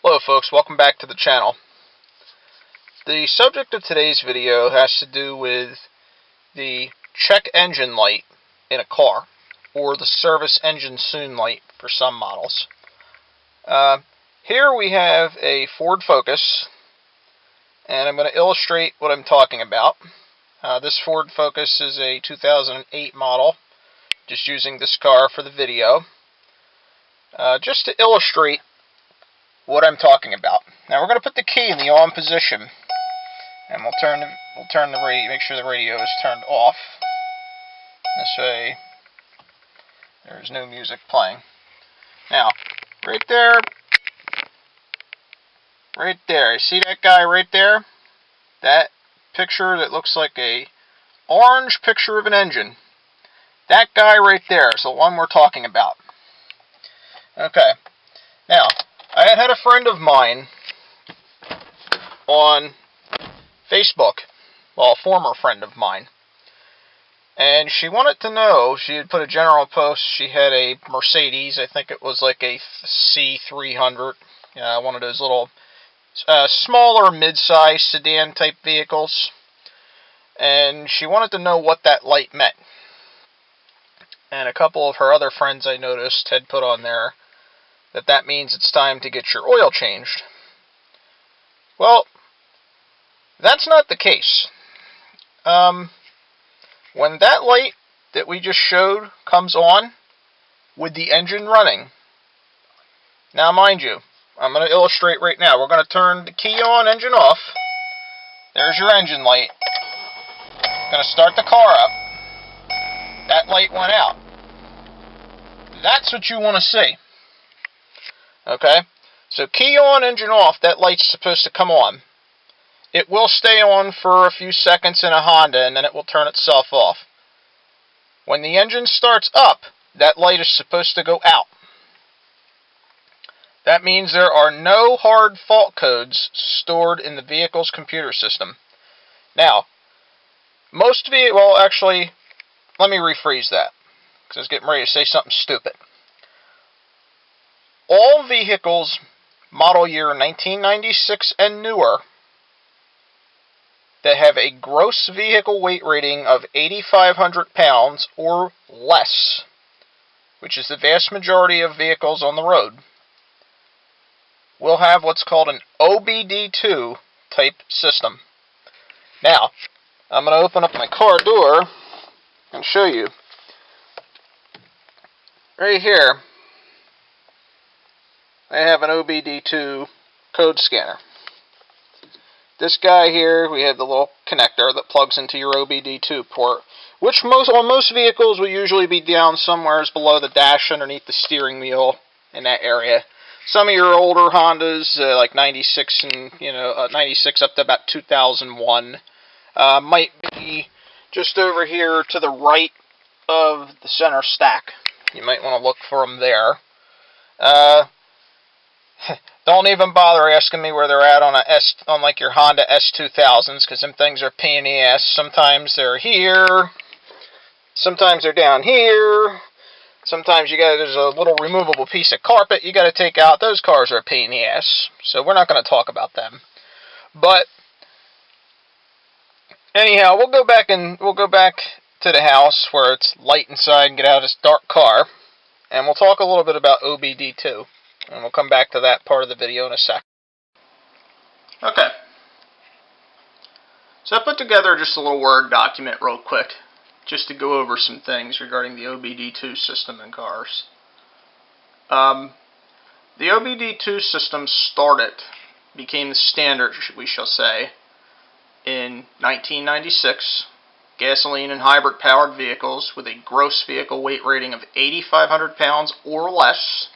Hello folks, welcome back to the channel. The subject of today's video has to do with the check engine light in a car, or the service engine soon light for some models. Here we have a Ford Focus, and I'm going to illustrate what I'm talking about. This Ford Focus is a 2008 model, just using this car for the video. Just to illustrate what I'm talking about. Now we're going to put the key in the on position, and we'll turn the radio, make sure the radio is turned off. This way there's no music playing. Now, right there, you see that guy right there? That picture that looks like a orange picture of an engine. That guy right there is the one we're talking about. Okay. Now, I had a friend of mine on Facebook, well, a former friend of mine, and she wanted to know, she had put a general post, she had a Mercedes, I think it was like a C300, one of those little smaller mid-size sedan type vehicles, and she wanted to know what that light meant. And a couple of her other friends I noticed had put on there that means it's time to get your oil changed. Well, that's not the case. When that light that we just showed comes on with the engine running, now mind you, I'm going to illustrate right now. We're going to turn the key on, engine off. There's your engine light. Going to start the car up. That light went out. That's what you want to see. Okay, so key on, engine off, that light's supposed to come on. It will stay on for a few seconds in a Honda, and then it will turn itself off. When the engine starts up, that light is supposed to go out. That means there are no hard fault codes stored in the vehicle's computer system. Now, actually, let me rephrase that, because I was getting ready to say something stupid. All vehicles model year 1996 and newer that have a gross vehicle weight rating of 8,500 pounds or less, which is the vast majority of vehicles on the road, will have what's called an OBD2 type system. Now, I'm going to open up my car door and show you. Right here, I have an OBD2 code scanner. This guy here, we have the little connector that plugs into your OBD2 port, which on most vehicles will usually be down somewhere below the dash, underneath the steering wheel, in that area. Some of your older Hondas, like 96 and 96 up to about 2001, might be just over here to the right of the center stack. You might want to look for them there. Don't even bother asking me where they're at on like your Honda S2000s, because them things are a pain in the ass. Sometimes they're here, sometimes they're down here, sometimes there's a little removable piece of carpet you got to take out. Those cars are a pain in the ass, so we're not going to talk about them. But anyhow, we'll go back to the house where it's light inside and get out of this dark car, and we'll talk a little bit about OBD2. And we'll come back to that part of the video in a sec. Okay. So I put together just a little Word document real quick, just to go over some things regarding the OBD2 system in cars. The OBD2 system became the standard, we shall say, in 1996. Gasoline and hybrid powered vehicles with a gross vehicle weight rating of 8,500 pounds or less.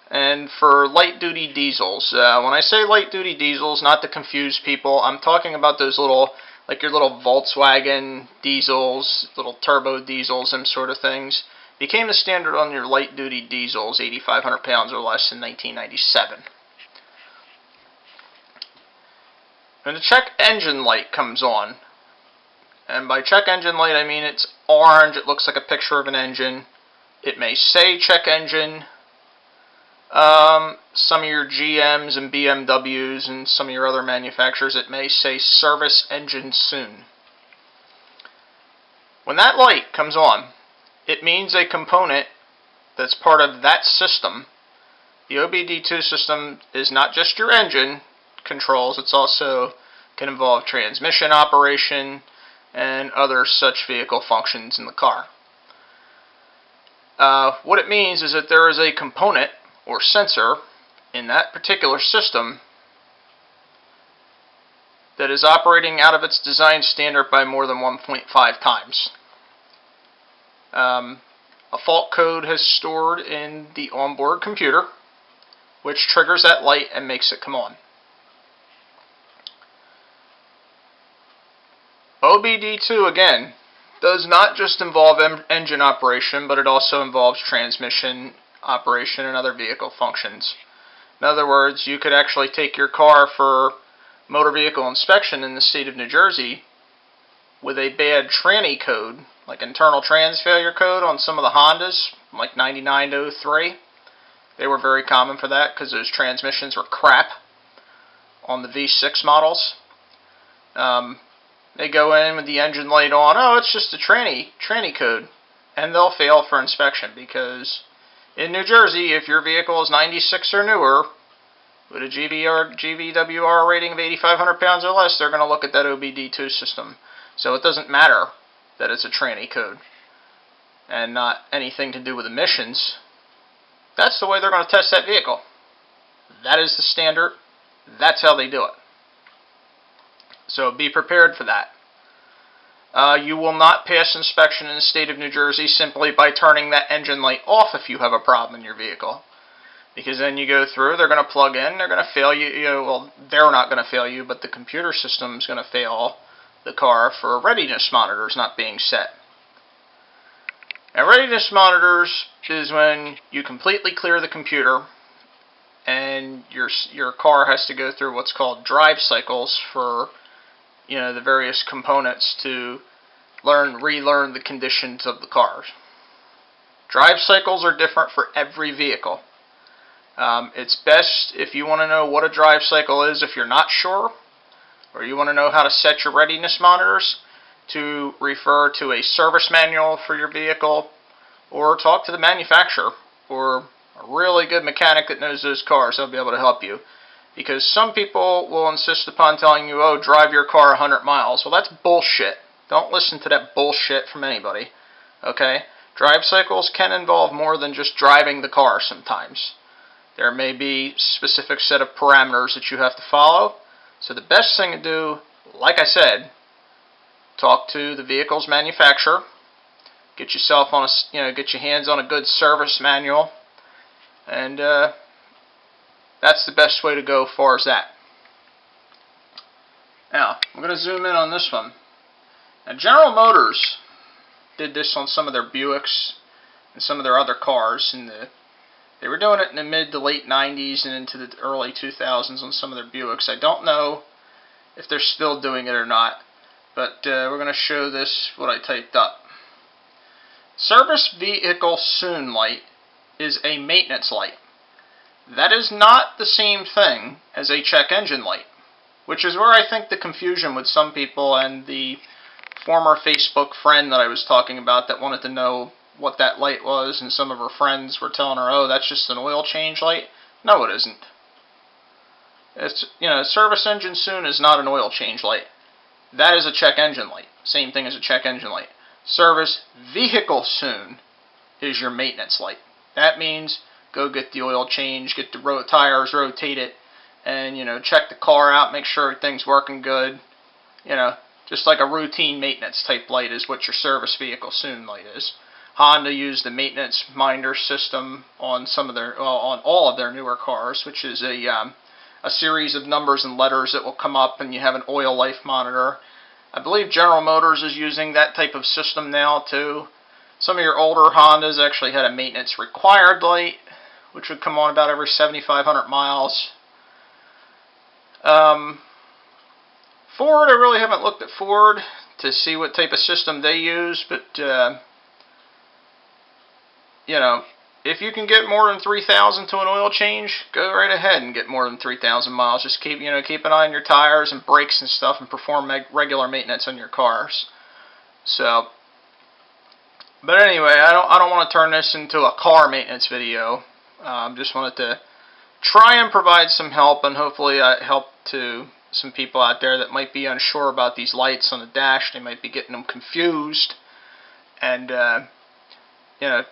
And for light-duty diesels, when I say light-duty diesels, not to confuse people, I'm talking about those little, like your little Volkswagen diesels, little turbo diesels, them sort of things, became the standard on your light-duty diesels, 8,500 pounds or less, in 1997. And the check engine light comes on. And by check engine light, I mean it's orange, it looks like a picture of an engine. It may say check engine. Some of your GMs and BMWs and some of your other manufacturers, it may say service engine soon. When that light comes on, it means a component that's part of that system. The OBD2 system is not just your engine controls, it's also can involve transmission operation and other such vehicle functions in the car. What it means is that there is a component or sensor in that particular system that is operating out of its design standard by more than 1.5 times. A fault code has stored in the onboard computer, which triggers that light and makes it come on. OBD2, again, does not just involve engine operation, but it also involves transmission operation and other vehicle functions. In other words, you could actually take your car for motor vehicle inspection in the state of New Jersey with a bad tranny code, like internal trans failure code on some of the Hondas, like 9903. They were very common for that because those transmissions were crap on the V6 models. They go in with the engine light on, oh, it's just a tranny code, and they'll fail for inspection because in New Jersey, if your vehicle is 96 or newer, with a GVWR rating of 8,500 pounds or less, they're going to look at that OBD2 system. So it doesn't matter that it's a tranny code and not anything to do with emissions. That's the way they're going to test that vehicle. That is the standard. That's how they do it. So be prepared for that. You will not pass inspection in the state of New Jersey simply by turning that engine light off if you have a problem in your vehicle. Because then you go through, they're going to plug in, they're going to fail you. Well, they're not going to fail you, but the computer system is going to fail the car for readiness monitors not being set. Now, readiness monitors is when you completely clear the computer and your car has to go through what's called drive cycles for the various components to relearn the conditions of the cars. Drive cycles are different for every vehicle. It's best if you want to know what a drive cycle is if you're not sure, or you want to know how to set your readiness monitors, to refer to a service manual for your vehicle, or talk to the manufacturer, or a really good mechanic that knows those cars. They'll be able to help you. Because some people will insist upon telling you, oh, drive your car 100 miles. Well, that's bullshit. Don't listen to that bullshit from anybody. Okay? Drive cycles can involve more than just driving the car sometimes. There may be a specific set of parameters that you have to follow. So the best thing to do, like I said, talk to the vehicle's manufacturer, get yourself on get your hands on a good service manual, and that's the best way to go as far as that. Now, I'm going to zoom in on this one. Now, General Motors did this on some of their Buicks and some of their other cars. They were doing it in the mid to late 90s and into the early 2000s on some of their Buicks. I don't know if they're still doing it or not, but we're going to show this, what I typed up. Service Vehicle Soon light is a maintenance light. That is not the same thing as a check engine light, which is where I think the confusion with some people and the former Facebook friend that I was talking about that wanted to know what that light was, and some of her friends were telling her, oh, that's just an oil change light. No, it isn't. It's, service engine soon is not an oil change light. That is a check engine light. Same thing as a check engine light. Service vehicle soon is your maintenance light. That means go get the oil change, get the tires, rotate it, and, check the car out, make sure everything's working good. Just like a routine maintenance type light is what your service vehicle soon light is. Honda used the maintenance minder system on on all of their newer cars, which is a series of numbers and letters that will come up, and you have an oil life monitor. I believe General Motors is using that type of system now too. Some of your older Hondas actually had a maintenance required light, which would come on about every 7,500 miles. Ford, I really haven't looked at Ford to see what type of system they use, but if you can get more than 3,000 to an oil change, go right ahead and get more than 3,000 miles. Just keep an eye on your tires and brakes and stuff, and perform regular maintenance on your cars. So, but anyway, I don't want to turn this into a car maintenance video. Just wanted to try and provide some help, and hopefully help to some people out there that might be unsure about these lights on the dash. They might be getting them confused, and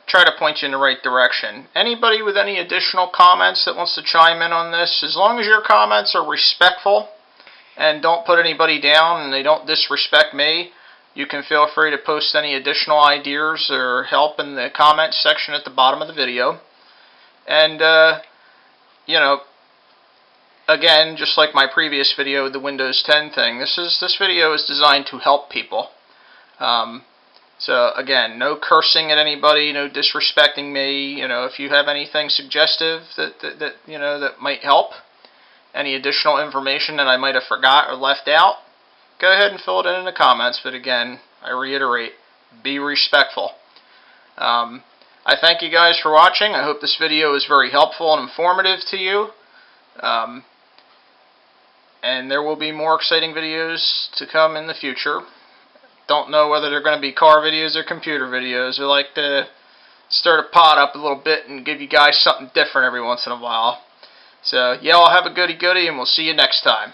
try to point you in the right direction. Anybody with any additional comments that wants to chime in on this, as long as your comments are respectful and don't put anybody down and they don't disrespect me, you can feel free to post any additional ideas or help in the comments section at the bottom of the video. And, again, just like my previous video with the Windows 10 thing, this video is designed to help people. So again, no cursing at anybody, no disrespecting me. If you have anything suggestive that might help, any additional information that I might have forgot or left out, go ahead and fill it in the comments. But again, I reiterate, be respectful. I thank you guys for watching. I hope this video was very helpful and informative to you. And there will be more exciting videos to come in the future. Don't know whether they're going to be car videos or computer videos. I like to stir the pot up a little bit and give you guys something different every once in a while. So, y'all have a goody-goody, and we'll see you next time.